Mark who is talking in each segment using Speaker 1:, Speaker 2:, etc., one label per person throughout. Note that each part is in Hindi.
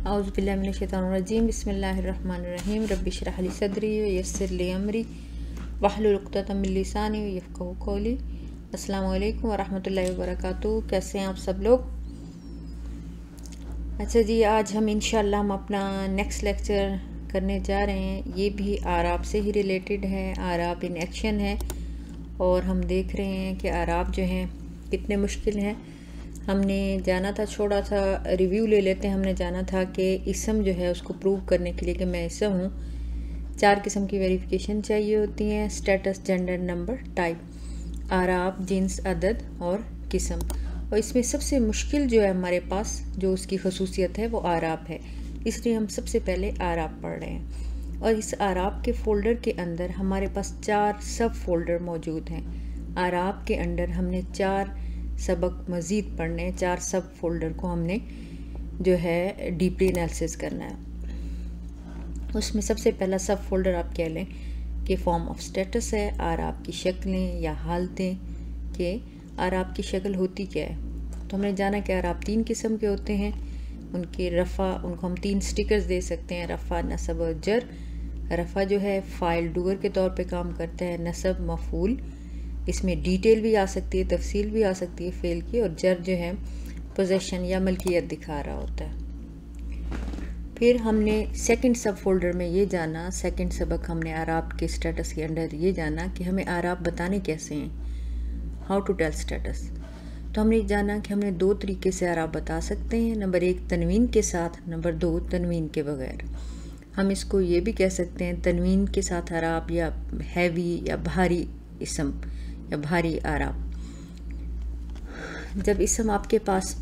Speaker 1: औज़ुबिल्लाहिमिनश्शैतानिर्रजीम बिस्मिल्लाहिर्रहमानिर्रहीम रब्बि इश्रह ली सदरी वयस्सिर ली अमरी वहलुल उक़दतम मिन लिसानी यफ़क़हू क़ौली। अस्सलामु अलैकुम वरहमतुल्लाहि वबरकातुहू। कैसे हैं आप सब लोग? अच्छा जी, आज हम इंशाअल्लाह अपना नेक्स्ट लेक्चर करने जा रहे हैं। ये भी आराब से ही रिलेटेड है, आराब इन एक्शन है और हम देख रहे हैं कि आराब जो हैं कितने मुश्किल हैं। हमने जाना था, छोटा सा रिव्यू ले लेते हैं। हमने जाना था कि इसम जो है उसको प्रूव करने के लिए कि मैं इसम हूँ, 4 किस्म की वेरिफिकेशन चाहिए होती हैं: स्टेटस, जेंडर, नंबर, टाइप, आराब, जिन्स, अदद और किस्म। और इसमें सबसे मुश्किल जो है हमारे पास, जो उसकी खसूसियत है, वो आराब है। इसलिए हम सबसे पहले आराब पढ़ रहे हैं। और इस आराब के फ़ोल्डर के अंदर हमारे पास 4 सब फोल्डर मौजूद हैं। आराब के अंदर हमने 4 सबक मज़ीद पढ़ने हैं। 4 सब फोल्डर को हमने जो है डीपली एनालिसिस करना है। उसमें सबसे पहला सब फोल्डर आप कह लें कि फॉर्म ऑफ स्टेटस है। आराब की शक्लें या हालतें के आराब की शक्ल होती क्या है। तो हमने जाना कि आराब 3 किस्म के होते हैं। उनके रफ़ा, उनको हम 3 स्टिकर्स दे सकते हैं: रफ़ा, नसब और जर। रफ़ा जो है फ़ाइल डूअर के तौर पे काम करता है। नसब मफ़ूल, इसमें डिटेल भी आ सकती है, तफसील भी आ सकती है फ़ेल की। और जर जो है पोजेशन या मलकियत दिखा रहा होता है। फिर हमने सेकंड सब फोल्डर में ये जाना, सेकंड सबक हमने आराब के स्टेटस के अंदर ये जाना कि हमें आराब बताने कैसे हैं, हाउ टू टेल स्टेटस। तो हमने जाना कि हमने 2 तरीके से आराब बता सकते हैं। नंबर 1 तनवीन के साथ, नंबर 2 तनवीन के बगैर। हम इसको ये भी कह सकते हैं तनवीन के साथ आराब, या हैवी या भारी इसम या भारी आराब। जब इसम आपके पास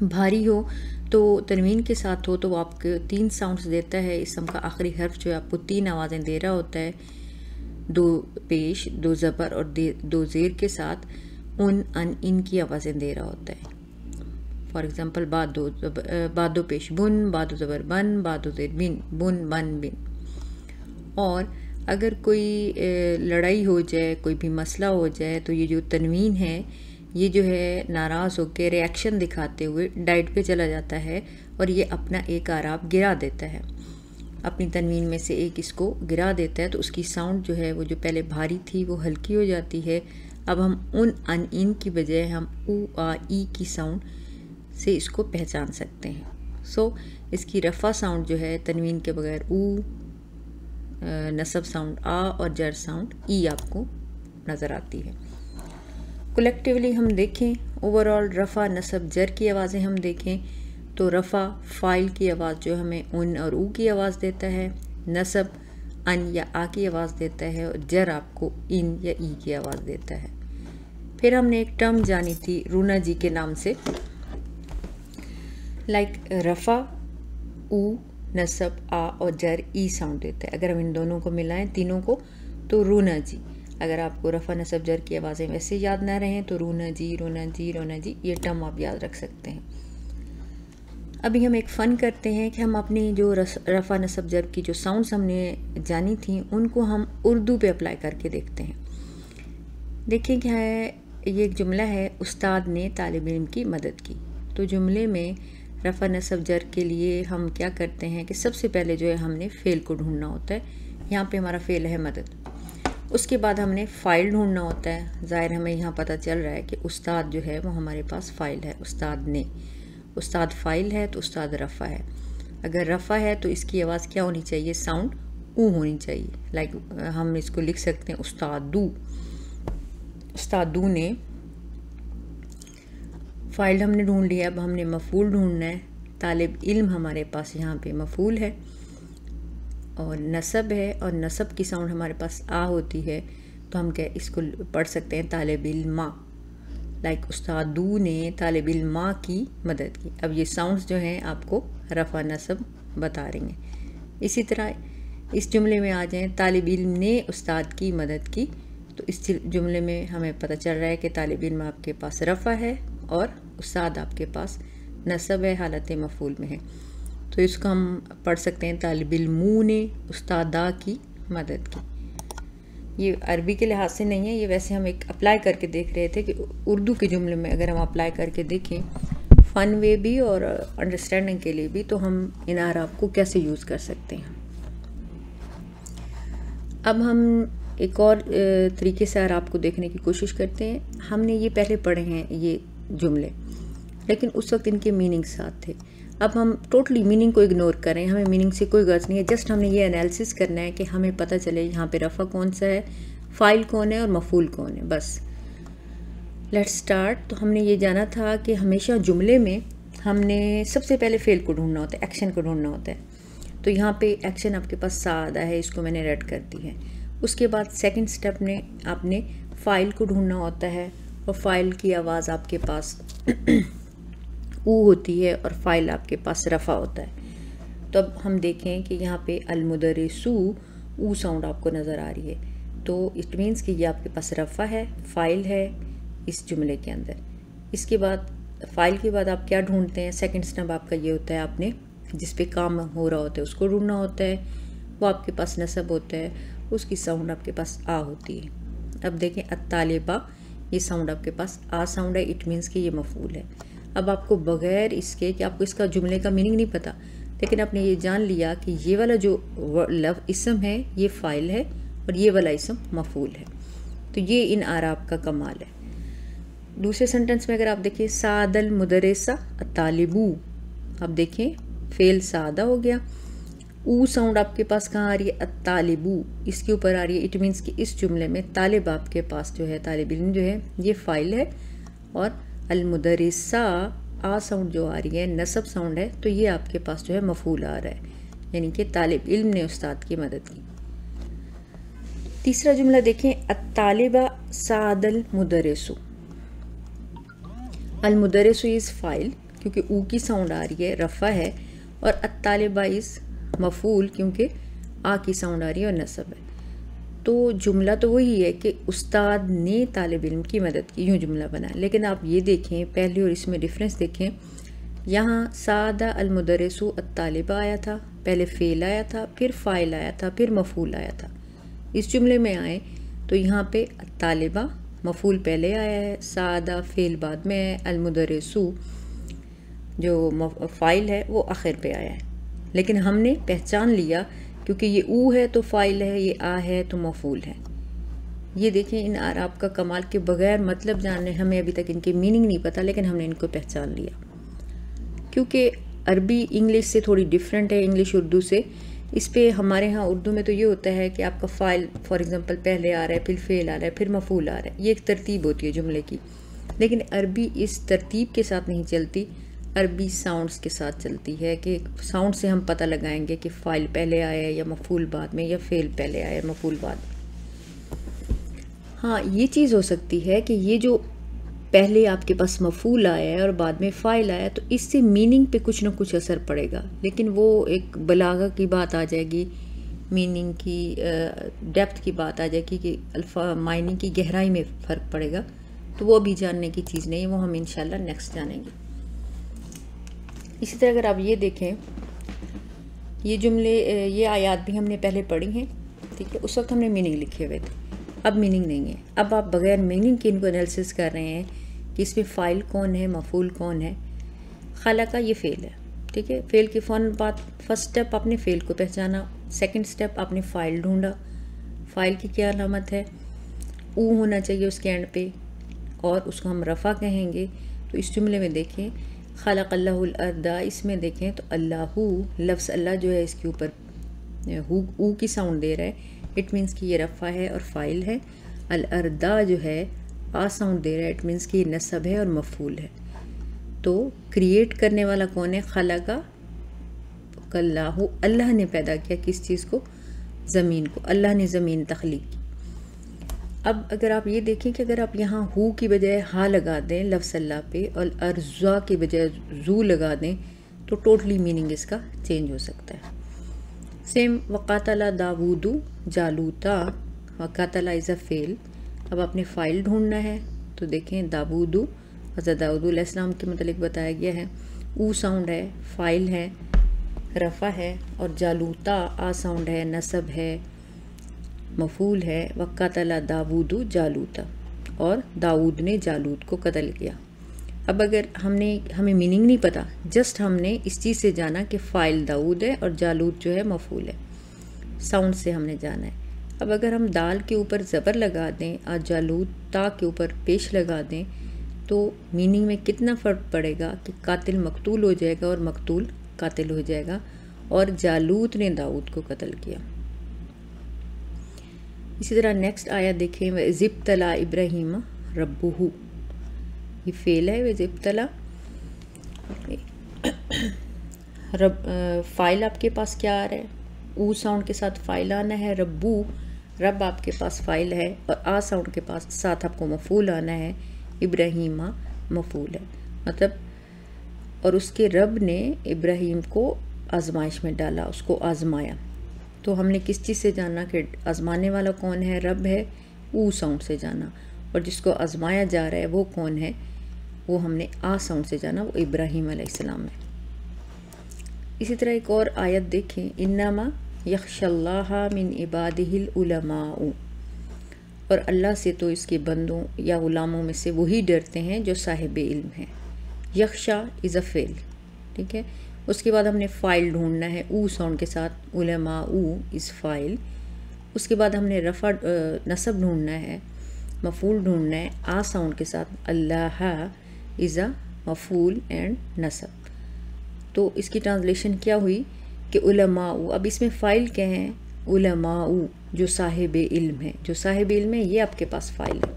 Speaker 1: भारी हो तो तनवीन के साथ हो तो वो आपको 3 साउंड्स देता है। इसम का आखिरी हर्फ जो है आपको 3 आवाज़ें दे रहा होता है, 2 पेश, 2 ज़बर और 2 ज़ेर के साथ उन अन इन की आवाज़ें दे रहा होता है। फॉर एग्ज़ाम्पल बादो पेश बुन, बादो ज़बर बन, बादो ज़ेर बिन, बुन बन बिन। और अगर कोई लड़ाई हो जाए, कोई भी मसला हो जाए, तो ये जो तनवीन है ये जो है नाराज़ होकर रिएक्शन दिखाते हुए डाइट पे चला जाता है और ये अपना एक आराब गिरा देता है। अपनी तनवीन में से एक इसको गिरा देता है तो उसकी साउंड जो है वो जो पहले भारी थी वो हल्की हो जाती है। अब हम उन अन इन की बजाय हम ऊ आ ई की साउंड से इसको पहचान सकते हैं। सो इसकी रफ़ा साउंड जो है तनवीन के बगैर ऊ, नसब साउंड आ और जर साउंड ई आपको नज़र आती है। कलेक्टिवली हम देखें, ओवरऑल रफ़ा, नसब, जर की आवाज़ें हम देखें तो रफ़ा फ़ाइल की आवाज़ जो हमें उन और ऊ की आवाज़ देता है, नसब अन या आ की आवाज़ देता है और जर आपको इन या ई की आवाज़ देता है। फिर हमने एक टर्म जानी थी रूना जी के नाम से, लाइक रफ़ा ऊ, नसब, आ और जर ई साउंड देता है। अगर हम इन दोनों को मिलाएं, तीनों को, तो रूना जी। अगर आपको रफ़ा, नसब, जर की आवाज़ें वैसे याद ना रहें तो रूना जी, रोना जी, रोना जी, ये टर्म आप याद रख सकते हैं। अभी हम एक फ़न करते हैं कि हम अपनी जो रफ़ा, नसब, जर की जो साउंड्स हमने जानी थी उनको हम उर्दू पे अप्लाई करके देखते हैं। देखिए क्या है, ये एक जुमला है, उस्ताद ने तालिब इल्म की मदद की। तो जुमले में रफ़ा, नसब, जर के लिए हम क्या करते हैं कि सबसे पहले जो है हमने फ़ेल को ढूंढना होता है। यहाँ पे हमारा फ़ेल है मदद। उसके बाद हमने फ़ाइल ढूंढना होता है। ज़ाहिर हमें यहाँ पता चल रहा है कि उस्ताद जो है वो हमारे पास फ़ाइल है, उस्ताद ने। उस्ताद फ़ाइल है तो उस्ताद रफ़ा है। अगर रफ़ा है तो इसकी आवाज़ क्या होनी चाहिए, साउंड ऊ होनी चाहिए। लाइक हम इसको लिख सकते हैं उस्तादू, उस्तादू ने। फ़ाइल हमने ढूंढ लिया, अब हमने मफ़ूल ढूंढना है। तालिब इल्म हमारे पास यहाँ पे मफ़ूल है और नसब है, और नसब की साउंड हमारे पास आ होती है तो हम क्या इसको पढ़ सकते हैं तालिब इल्मा। लाइक उस्तादू ने तालिब इल्मा की मदद की। अब ये साउंड्स जो हैं आपको रफ़ा, नसब बता रही हैं। इसी तरह इस जुमले में आ जाएं, तालिब इल्म ने उस्ताद की मदद की। तो इस जुमले में हमें पता चल रहा है कि तालिब इल्म आपके पास रफ़ा है और उस्ताद आपके पास नसब है, हालत मफ़ूल में है। तो इसको हम पढ़ सकते हैं तालिब इल्मू ने उस्तादा की मदद की। ये अरबी के लिहाज से नहीं है, ये वैसे हम एक अप्लाई करके देख रहे थे कि उर्दू के जुमले में अगर हम अप्लाई करके देखें, फ़न वे भी और अंडरस्टैंडिंग के लिए भी, तो हम इन आराब को कैसे यूज़ कर सकते हैं। अब हम एक और तरीके से आराब को देखने की कोशिश करते हैं। हमने ये पहले पढ़े हैं ये जुमले, लेकिन उस वक्त इनके मीनिंग साथ थे। अब हम टोटली मीनिंग को इग्नोर करें, हमें मीनिंग से कोई गर्ज नहीं है। जस्ट हमने ये एनालिसिस करना है कि हमें पता चले यहाँ पे रफ़ा कौन सा है, फ़ाइल कौन है और मफ़ूल कौन है, बस। Let's start. तो हमने ये जाना था कि हमेशा जुमले में हमने सबसे पहले फ़ेल को ढूंढना होता है, एक्शन को ढूंढना होता है। तो यहाँ पे एक्शन आपके पास सादा है, इसको मैंने रेड कर दी है। उसके बाद सेकंड स्टेप में आपने फ़ाइल को ढूंढना होता है, और फ़ाइल की आवाज़ आपके पास ऊ होती है और फ़ाइल आपके पास रफ़ा होता है। तो अब हम देखें कि यहाँ पे अलमुदरिसु ऊ साउंड आपको नज़र आ रही है, तो इट मीन्स कि ये आपके पास रफ़ा है, फ़ाइल है इस जुमले के अंदर। इसके बाद फ़ाइल के बाद आप क्या ढूंढते हैं, सेकंड स्टेप आपका ये होता है, आपने जिस पे काम हो रहा होता है उसको ढूंढना होता है, वो आपके पास नसब होता है, उसकी साउंड आपके पास आ होती है। अब देखें अत्तालिबा, ये साउंड आपके पास आ साउंड है, इट मीन्स कि ये मफूल है। अब आपको बग़ैर इसके कि आपको इसका जुमले का मीनिंग नहीं पता, लेकिन आपने ये जान लिया कि ये वाला जो इसम है ये फ़ाइल है और ये वाला इसम मफूल है। तो ये इन आराब का कमाल है। दूसरे सेंटेंस में अगर आप देखें, सादल मुदरसा तालिबू, अब देखें फ़ेल सादा हो गया। ऊ साउंड आपके पास कहाँ आ रही है, तालिबू, इसके ऊपर आ रही है। इट मीन्स कि इस जुमले में तालिब आपके पास जो है, तालिब इल्म जो है, ये फ़ाइल है, और अलमुदरिसा आ साउंड जो आ रही है, नसब साउंड है, तो ये आपके पास जो है मफूल आ रहा है, यानी कि तालिब इल्म ने उस्ताद की मदद की। तीसरा जुमला देखें, अत्तालिबा सादल मुदरिसु। अलमुदरिसु इज़ फ़ाइल क्योंकि ऊ की साउंड आ रही है, रफ़ा है, और अत्तालिबा इज़ मफूल क्योंकि आ की साउंड आ रही है और नसब है। तो जुमला तो वही है कि उस्ताद ने तालिब इल्म की मदद की, यूँ जुमला बना। लेकिन आप ये देखें पहले और इसमें डिफरेंस देखें। यहाँ सादा अलमुदरिसु अत्तालिबा आया था, पहले फ़ेल आया था, फिर फ़ाइल आया था, फिर मफूल आया था। इस जुमले में आए तो यहाँ पे अत्तालिबा मफूल पहले आया है, सादा फ़ेल बाद में है, अलमुदरिसु जो फ़ाइल है वो आखिर पे आया है। लेकिन हमने पहचान लिया क्योंकि ये ऊ है तो फ़ाइल है, ये आ है तो मफूल है। ये देखें इन आराब का कमाल के बगैर मतलब जाने, हमें अभी तक इनके मीनिंग नहीं पता, लेकिन हमने इनको पहचान लिया। क्योंकि अरबी इंग्लिश से थोड़ी डिफरेंट है, इंग्लिश उर्दू से। इस पे हमारे यहाँ उर्दू में तो ये होता है कि आपका फ़ाइल फॉर एग्ज़ाम्पल पहले आ रहा है, फिर फ़ेल आ रहा है, फिर मफूल आ रहा है, ये एक तरतीब होती है जुमले की। लेकिन अरबी इस तरतीब के साथ नहीं चलती, अरबी साउंड्स के साथ चलती है कि साउंड से हम पता लगाएंगे कि फ़ाइल पहले आया या मफूल बाद में, या फ़ेल पहले आया मफूल बाद में। हाँ, ये चीज़ हो सकती है कि ये जो पहले आपके पास मफूल आया है और बाद में फ़ाइल आया, तो इससे मीनिंग पे कुछ ना कुछ असर पड़ेगा, लेकिन वो एक बलागा की बात आ जाएगी, मीनिंग की डेप्थ की बात आ जाएगी कि अल्फ़ा मायने की गहराई में फ़र्क पड़ेगा। तो वो अभी जानने की चीज़ नहीं है, वो हम इंशाल्लाह नेक्स्ट जानेंगे। इसी तरह अगर आप ये देखें, ये जुमले, ये आयत भी हमने पहले पढ़ी हैं, ठीक है। उस वक्त हमने मीनिंग लिखे हुए थे, अब मीनिंग नहीं है। अब आप बगैर मीनिंग के इनको एनालिसिस कर रहे हैं कि इसमें फ़ाइल कौन है, मफूल कौन है। खाला का ये फ़ेल है, ठीक है। फ़ेल के फ़ौरन बाद फर्स्ट स्टेप आपने फ़ेल को पहचाना, सेकंड स्टेप आपने फ़ाइल ढूंढा। फ़ाइल की क्या अलामत है, ऊ होना चाहिए उसके एंड पे, और उसको हम रफ़ा कहेंगे। तो इस जुमले में देखें, खलक़ल्लाहुल अर्दा, इसमें देखें तो अल्लाहू लफ्ज़ अल्लाह जो है इसके ऊपर ऊ की साउंड दे रहा है, इट मीन्स कि ये रफ़ा है और फ़ाइल है। अल अर्दा जो है आ साउंड दे रहा है, इट मीन्स कि ये नसब है और मफूल है। तो क्रिएट करने वाला कौन है, खलक़ा कल्लाहू, अल्लाह ने पैदा किया किस चीज़ को, ज़मीन को, अल्लाह ने ज़मीन तख्लीक की। अब अगर आप ये देखें कि अगर आप यहाँ हु की बजाय हा लगा दें लफ्ज़ अल्लाह पे, और अर्ज़ा की बजाय जू लगा दें, तो टोटली मीनिंग इसका चेंज हो सकता है। सेम वक़ातला दाऊदू जालूता, वक़ातला इज़ अ फ़ेल। अब आपने फ़ाइल ढूंढना है, तो देखें दाऊदू, हज़रत दाऊद अलैहिस्सलाम के मतलब बताया गया है। ऊ साउंड है, फ़ाइल है, रफ़ा है, और जालूता आ साउंड है, नसब है, मफूल है। वक़ातला दाऊदू जालूता, और दाऊद ने जालूत को कत्ल किया। अब अगर हमें मीनिंग नहीं पता, जस्ट हमने इस चीज़ से जाना कि फ़ाइल दाऊद है और जालूत जो है मफूल है, साउंड से हमने जाना है। अब अगर हम दाल के ऊपर ज़बर लगा दें और जालूत ता के ऊपर पेश लगा दें तो मीनिंग में कितना फ़र्क पड़ेगा कि कातिल मकतूल हो जाएगा और मकतूल कातिल हो जाएगा, और जालूत ने दाऊद को कत्ल किया। इसी तरह नेक्स्ट आया देखें, वज़िब्तला इब्राहीम रब्बुहु, ये फेल है। वज़िब्तला फ़ाइल आपके पास क्या आ रहा है, ऊ साउंड के साथ फ़ाइल आना है, रब्बू रब आपके पास फ़ाइल है, और आ साउंड के पास साथ आपको मफूल आना है, इब्राहीमा मफूल है मतलब, और उसके रब ने इब्राहीम को आजमाइश में डाला, उसको आजमाया। तो हमने किस चीज़ से जाना कि आजमाने वाला कौन है, रब है, ऊ साउंड से जाना, और जिसको आजमाया जा रहा है वो कौन है, वो हमने आ साउंड से जाना, वो इब्राहीम अलैहिस्सलाम है। इसी तरह एक और आयत देखें, इन्नमा यख्शल्लाह मिन इबादिहिल उलमाउ, और अल्लाह से तो इसके बंदों या गुलामों में से वही डरते हैं जो साहिब इल्म हैं। यख्शा इज़ अ फेल, ठीक है। उसके बाद हमने फ़ाइल ढूंढना है, ऊ साउंड के साथ, उलमा ऊ इज़ फ़ाइल। उसके बाद हमने रफ़ा नसब ढूंढना है, मफूल ढूंढना है, आ साउंड के साथ, अल्लाह इज़ अ मफूल एंड नसब। तो इसकी ट्रांसलेशन क्या हुई कि उलमाऊ, अब इसमें फ़ाइल क्या है, उलमाऊ जो साहिब इल्म है, जो साहिब इल्म है ये आपके पास फ़ाइल है।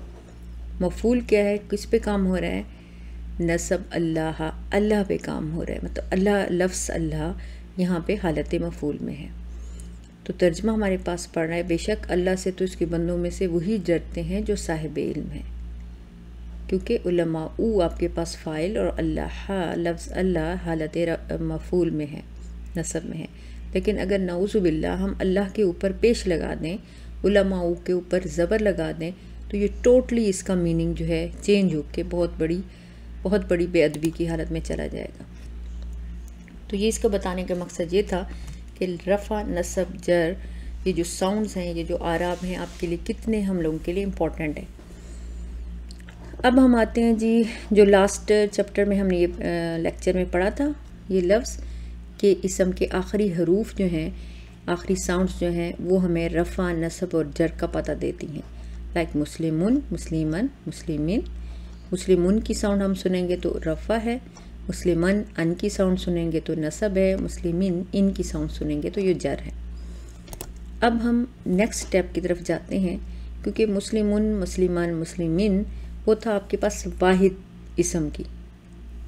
Speaker 1: मफूल क्या है, किस पे काम हो रहा है, नसब अल्लाह, अल्लाह पे काम हो रहा है, मतलब अल्लाह, लफ्ज़ अल्लाह यहाँ पे हालत मफूल में है। तो तर्जमा हमारे पास पड़ रहा है, बेशक अल्लाह से तो इसके बंदों में से वही डरते हैं जो साहिब इल्म है, क्योंकि उलमा ऊ आपके पास फ़ाइल और अल्लाह, लफ्ज़ अल्लाह हालत मफूल में है, नसब में है। लेकिन अगर नऊज़ुबिल्लाह हम अल्लाह के ऊपर पेश लगा दें, उलमा ऊ के ऊपर ज़बर लगा दें, तो ये टोटली इसका मीनिंग जो है चेंज होकर बहुत बड़ी बेअदबी की हालत में चला जाएगा। तो ये इसका बताने का मकसद ये था कि रफ़ा नसब जर, ये जो साउंड्स हैं, ये जो आराब हैं, आपके लिए कितने हम लोगों के लिए इम्पोर्टेंट है। अब हम आते हैं जी, जो लास्ट चैप्टर में हमने ये लेक्चर में पढ़ा था, ये लफ्ज़ के इसम के आखिरी हरूफ जो हैं, आखिरी साउंड्स जो हैं, वो हमें रफ़ा नसब और जर का पता देती हैं। लाइक मुस्लिमुन, मुस्लिमन, मुस्लिमिन। मुस्लिमुन की साउंड हम सुनेंगे तो रफ़ा है, मुस्लिमन अन की साउंड सुनेंगे तो नसब है, मुस्लिमिन इन की साउंड सुनेंगे तो ये जर है। अब हम नेक्स्ट स्टेप की तरफ जाते हैं, क्योंकि मुस्लिमुन, मुस्लिमान, मुस्लिमिन वो था आपके पास वाहिद इसम की।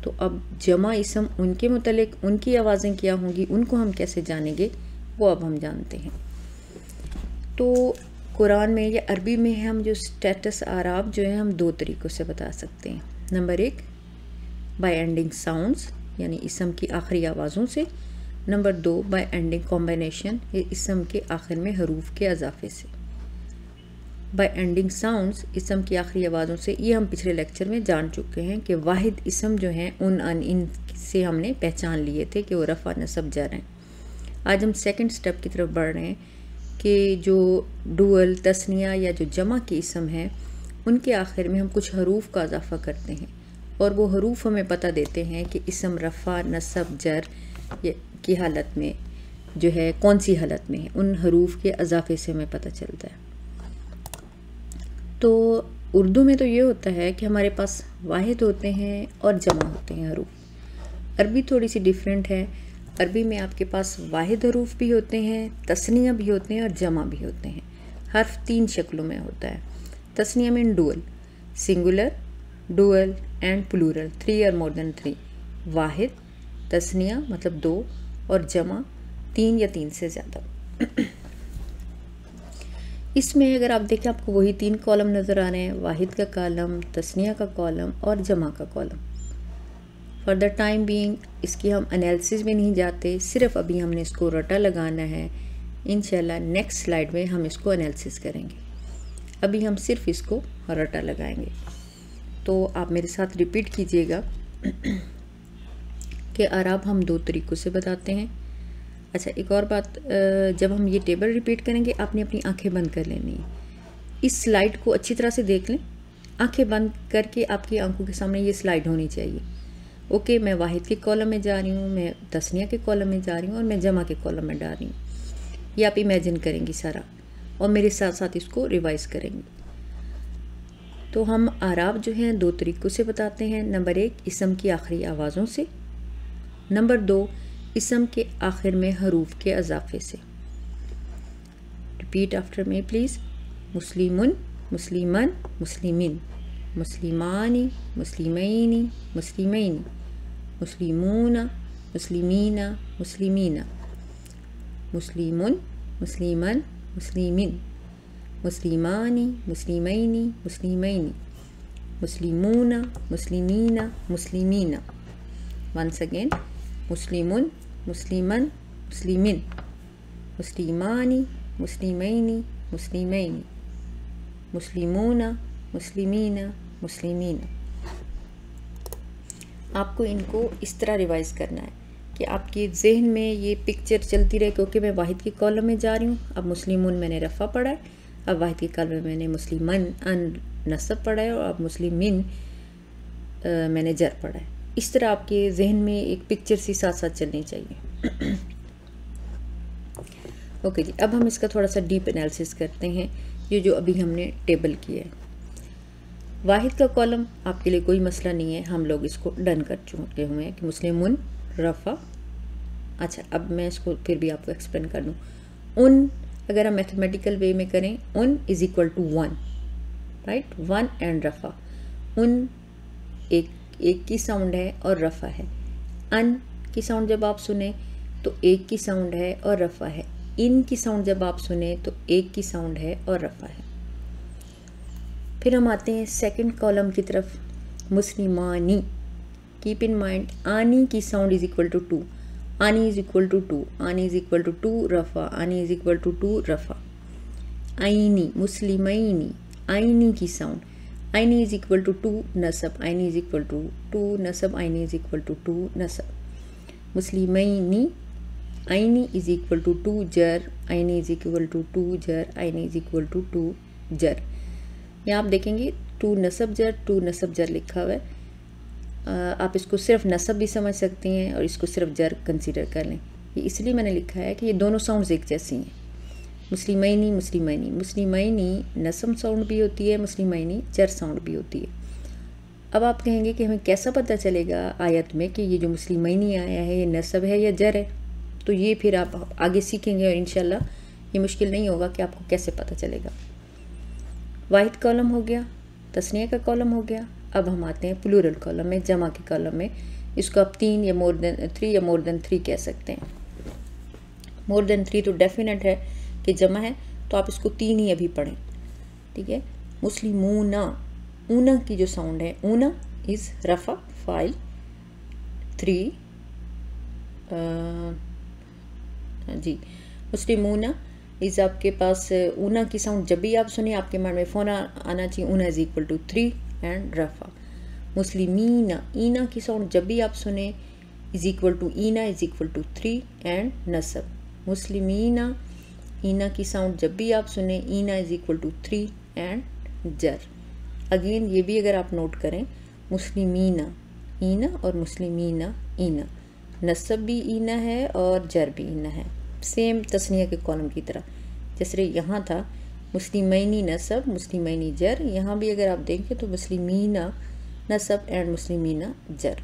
Speaker 1: तो अब जमा इसम उनके मुतलिक उनकी आवाज़ें क्या होंगी, उनको हम कैसे जानेंगे, वो अब हम जानते हैं। तो कुरान में या अरबी में हम जो स्टेटस आराब जो है हम दो तरीक़ों से बता सकते हैं। नंबर 1 बाय एंडिंग साउंड्स, यानी इसम की आखिरी आवाज़ों से। नंबर 2 बाय एंडिंग कॉम्बिनेशन, ये इसम के आखिर में हरूफ के अजाफे से। बाय एंडिंग साउंड्स, इसम की आखिरी आवाज़ों से, ये हम पिछले लेक्चर में जान चुके हैं कि वाहिद इसम जो हैं उन अन इन से हमने पहचान लिए थे कि वो रफ़ा नसब जर हैं। आज हम सेकंड स्टेप की तरफ बढ़ रहे हैं कि जो डुअल, तस्निया या जो जमा की इसम है, उनके आखिर में हम कुछ हरूफ का इजाफा करते हैं, और वो हरूफ हमें पता देते हैं कि इसम रफ़ा नसब जर की हालत में जो है कौन सी हालत में है, उन हरूफ के इजाफे से हमें पता चलता है। तो उर्दू में तो ये होता है कि हमारे पास वाहिद होते हैं और जमा होते हैं हरूफ। अरबी थोड़ी सी डिफरेंट है, अरबी में आपके पास वाहिद हरूफ भी होते हैं, तस्निया भी होते हैं और जमा भी होते हैं। हर्फ 3 शक्लों में होता है। तस्निया में dual, singular, dual and plural, 3 और मोर देन 3। वाहिद तस्निया मतलब 2 और जमा 3 या 3 से ज़्यादा। इसमें अगर आप देखें आपको वही 3 कॉलम नज़र आ रहे हैं, वाहिद का कॉलम, तस्निया का कॉलम और जमा का column. For the time being इसकी हम एनालिसिस में नहीं जाते, सिर्फ अभी हमने इसको रटा लगाना है। इंशाल्लाह नेक्स्ट स्लाइड में हम इसको एनालिसिस करेंगे, अभी हम सिर्फ इसको रटा लगाएंगे। तो आप मेरे साथ रिपीट कीजिएगा कि आराब हम 2 तरीक़ों से बताते हैं। अच्छा, एक और बात, जब हम ये टेबल रिपीट करेंगे आपने अपनी आंखें बंद कर लेनी है। इस स्लाइड को अच्छी तरह से देख लें, आंखें बंद करके आपकी आंखों के सामने ये स्लाइड होनी चाहिए। ओके, मैं वाहिद के कॉलम में जा रही हूँ, मैं तस्निया के कॉलम में जा रही हूँ और मैं जमा के कॉलम में डाल रही हूँ। ये आप इमेजिन करेंगी सारा और मेरे साथ साथ इसको रिवाइज़ करेंगी। तो हम आराब जो हैं 2 तरीक़ों से बताते हैं। नंबर 1 इसम की आखिरी आवाज़ों से, नंबर 2 इसम के आखिर में हरूफ के अजाफे से। Repeat after me please. मुस्लिमुन, मुस्लिमन, मुस्लिमिन, मुस्लिमानी, मुस्लिमैनी, मुस्लिमैनी, मुस्लिमूना, मुस्लिमीना, मुस्लिमीना, मुस्लिमुन, मुस्लिमन, मुस्लिमिन, मुस्लिमानी, मुस्लिमैनी, मुस्लिमैनी, मुस्लिमूना, मुस्लिमीना, मुस्लिमीना। वंस अगेन, मुस्लिमुन, मुस्लिमन, मुस्लिमिन, मुस्लिमानी, मुस्लिमैनी, मुस्लिमैनी, मुस्लिमूना, मुस्लिमीना, मुस्लिमीना। आपको इनको इस तरह रिवाइज़ करना है कि आपके जहन में ये पिक्चर चलती रहे, क्योंकि मैं वाहिद के कॉलम में जा रही हूँ। अब मुस्लिमुन मैंने रफ़ा पढ़ा है, अब वाहिद के कॉलम में मैंने मुस्लिमन अन नसब पढ़ा है और अब मुस्लिमिन मैंने जर पढ़ा है। इस तरह आपके जहन में एक पिक्चर सी साथ साथ चलनी चाहिए। ओके जी, अब हम इसका थोड़ा सा डीप एनालिसिस करते हैं। ये जो अभी हमने टेबल किया है, वाहिद का कॉलम आपके लिए कोई मसला नहीं है, हम लोग इसको डन कर चुके हुए हैं कि मुस्लिमुन रफ़ा। अच्छा, अब मैं इसको फिर भी आपको एक्सप्लेन कर दूँ। उन अगर हम मैथमेटिकल वे में करें, उन is equal to 1, right, 1 and रफ़ा। उन एक की साउंड है और रफ़ा है। अन की साउंड जब आप सुने तो एक की साउंड है और रफ़ा है। इन की साउंड जब आप सुने तो एक की साउंड है और रफ़ा है। फिर हम आते हैं सेकंड कॉलम की तरफ, मुस्लिमानी। कीप इन माइंड, आनी की साउंड इज़ इक्वल टू 2, आनी इज़ इक्वल टू 2, आनी इज़ इक्वल टू 2 रफ़ा, आनी इज़ इक्वल टू 2 रफ़ा। आइनी, मुस्लिमैनी, आइनी की साउंड, आइनी इज़ इक्वल टू 2 नसब, आइनी इज़ इक्वल टू 2 नसब, आइनी इज़ इक्वल टू 2 नसब। मुस्लिमैनी, आइनी इज़ इक्वल टू 2 जर, आइनी इज़ इक्वल टू 2 जर, आइनी इज़ इक्वल टू 2 जर। यहाँ आप देखेंगे 2 नसब जर, 2 नसब जर लिखा हुआ है। आप इसको सिर्फ नसब भी समझ सकती हैं और इसको सिर्फ जर कंसीडर कर लें। ये इसलिए मैंने लिखा है कि ये दोनों साउंड्स एक जैसी हैं। मुस्लिमैनी, मुस्लिमैनी, मुस्लिमैनी नसब साउंड भी होती है, मुस्लिमैनी जर साउंड भी होती है। अब आप कहेंगे कि हमें कैसा पता चलेगा आयत में कि ये जो मुस्लिमैनी आया है ये नसब है या जर है? तो ये फिर आप आगे सीखेंगे और इंशाल्लाह ये मुश्किल नहीं होगा कि आपको कैसे पता चलेगा। वाहिद कॉलम हो गया, तस्निया का कॉलम हो गया। अब हम आते हैं प्लूरल कॉलम में, जमा के कॉलम में। इसको आप 3 या मोर देन 3 या मोर देन 3 कह सकते हैं। मोर देन 3 तो डेफिनेट है कि जमा है, तो आप इसको 3 ही अभी पढ़ें, ठीक है। मुस्लिमूना, ऊना की जो साउंड है, ऊना इज़ रफ़ा फाइल 3 जी। मुस्लिमूना इज़ आपके पास ऊना की साउंड जब भी आप सुने आपके मन में फ़ौरन आना चाहिए, ऊना इज़ इक्वल टू 3 एंड रफ़ा। मुस्लिमीना, ईना की साउंड जब भी आप सुने इज़ इक्वल टू ईना इज़ इक्वल टू 3 एंड नसब। मुस्लिमीना, ईना की साउंड जब भी आप सुने ईना इज़ इक्वल टू 3 एंड जर। अगेन ये भी अगर आप नोट करें, मुस्लिमीना ईना और मुस्लिमीना ईना, नसब भी ईना है और जर भी ईना है, सेम तस्निया के कॉलम की तरह। जैसे यहाँ था मुस्लिमैनी नसब, मुस्लिमैनी जर, यहाँ भी अगर आप देखें तो मुस्लिमीना नसब एंड मुस्लिमीना जर।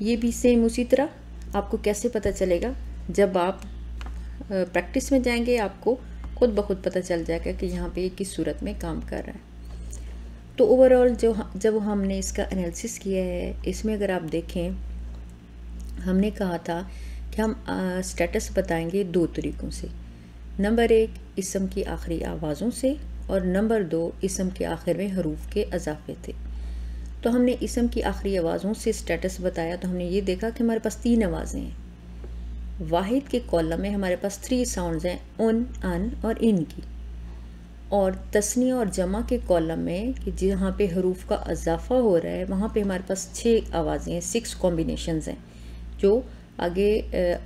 Speaker 1: ये भी सेम उसी तरह। आपको कैसे पता चलेगा? जब आप प्रैक्टिस में जाएंगे आपको खुद ब खुद पता चल जाएगा कि यहाँ पे किस सूरत में काम कर रहा है। तो ओवरऑल जब हमने इसका एनालिसिस किया है, इसमें अगर आप देखें, हमने कहा था कि हम स्टेटस बताएंगे 2 तरीक़ों से। नंबर 1 इसम की आखिरी आवाज़ों से और नंबर 2 इसम के आखिर में हरूफ के अजाफे थे। तो हमने इसम की आखिरी आवाज़ों से स्टेटस बताया, तो हमने ये देखा कि हमारे पास 3 आवाज़ें हैं। वाहिद के कॉलम में हमारे पास 3 साउंड्स हैं, उन, अन और इन की। और तस्निया और जमा के कॉलम में कि जहाँ पे हरूफ का अजाफा हो रहा है वहाँ पे हमारे पास 6 आवाज़ें हैं, 6 कॉम्बिनेशंस हैं जो आगे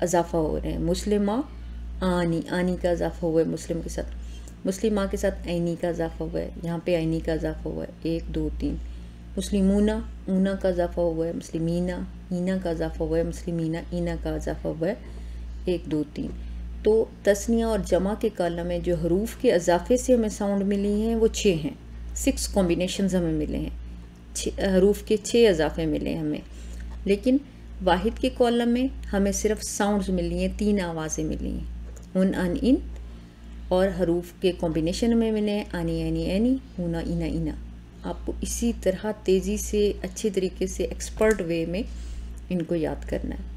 Speaker 1: अजाफा हो रहे हैं। मुस्लिमा, आनी, आनी का अजाफा हुआ है मुस्लिम के साथ। मुस्लिमा के साथ ऐनी का इजाफा हुआ है, यहाँ पे ऐनी का इजाफा हुआ है, 1 2 3। मुस्लिमूना, ऊना का इजाफा हुआ है, मुस्लिमीना, ईना का इजाफा हुआ है, मुस्लिमीना, ईना का इजाफा हुआ है, 1 2 3। तो तस्निया और जमा के कॉलम में जो हरूफ के इजाफे से हमें साउंड मिली हैं वो 6 हैं, 6 कॉम्बिनेशंस हमें मिले हैं, हरूफ के 6 इजाफे मिले हैं हमें। लेकिन वाहिद के कॉलम में हमें सिर्फ साउंड्स मिली हैं, 3 आवाज़ें मिली हैं, उन अन इन, और हरूफ के कॉम्बिनेशन में मिले हैं आनी ऐनी ऐनी, ऊना ईना ईना। आपको इसी तरह तेज़ी से अच्छे तरीके से एक्सपर्ट वे में इनको याद करना है।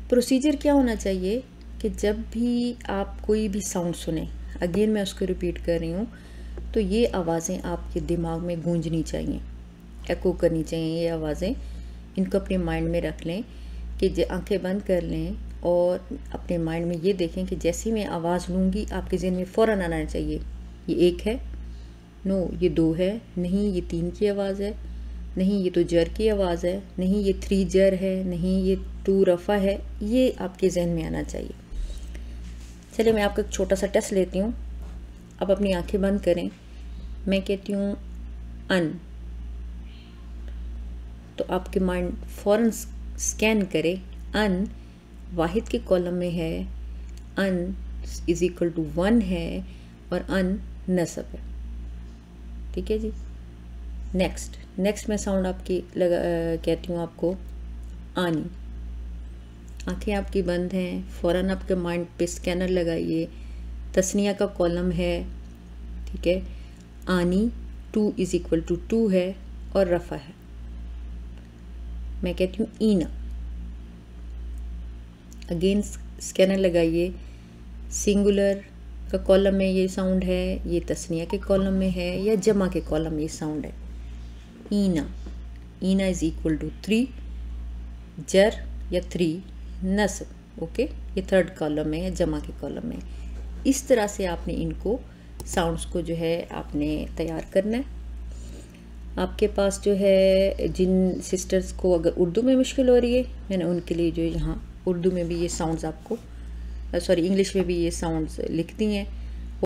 Speaker 1: प्रोसीजर क्या होना चाहिए कि जब भी आप कोई भी साउंड सुने, अगेन मैं उसको रिपीट कर रही हूँ, तो ये आवाज़ें आपके दिमाग में गूंजनी चाहिए, एको करनी चाहिए ये आवाज़ें। इनको अपने माइंड में रख लें कि आंखें बंद कर लें और अपने माइंड में ये देखें कि जैसे ही मैं आवाज़ लूँगी आपके ज़हन में फ़ौरन आना चाहिए ये 1 है, नो ये 2 है, नहीं ये 3 की आवाज़ है, नहीं ये तो जर की आवाज़ है, नहीं ये 3 जर है, नहीं ये 2 रफ़ा है, ये आपके जहन में आना चाहिए। चलिए मैं आपका एक छोटा सा टेस्ट लेती हूँ। आप अपनी आंखें बंद करें, मैं कहती हूँ अन, तो आपके माइंड फ़ौरन स्कैन करे अन वाहिद के कॉलम में है, अन इज़ इक्वल टू 1 है और अन नसब है। ठीक है जी। नेक्स्ट मैं साउंड आपकी कहती हूँ आपको आनी। आंखें आपकी बंद हैं, फ़ौरन आपके माइंड पे स्कैनर लगाइए, तस्निया का कॉलम है, ठीक है, आनी 2 इज़ इक्वल टू 2 है और रफ़ा है। मैं कहती हूँ ईना, अगेन स्कैनर लगाइए, सिंगुलर का कॉलम में ये साउंड है, ये तस्निया के कॉलम में है या जमा के कॉलम में ये साउंड है, ईना। ईना इज़ इक्वल टू 3 जर या 3 नस्ब, ओके, ये 3rd कॉलम में है, जमा के कॉलम में। इस तरह से आपने इनको साउंड्स को जो है आपने तैयार करना है। आपके पास जो है जिन सिस्टर्स को अगर उर्दू में मुश्किल हो रही है, मैंने उनके लिए जो यहाँ उर्दू में भी ये साउंड्स आपको, सॉरी इंग्लिश में भी ये साउंड्स लिख दी हैं।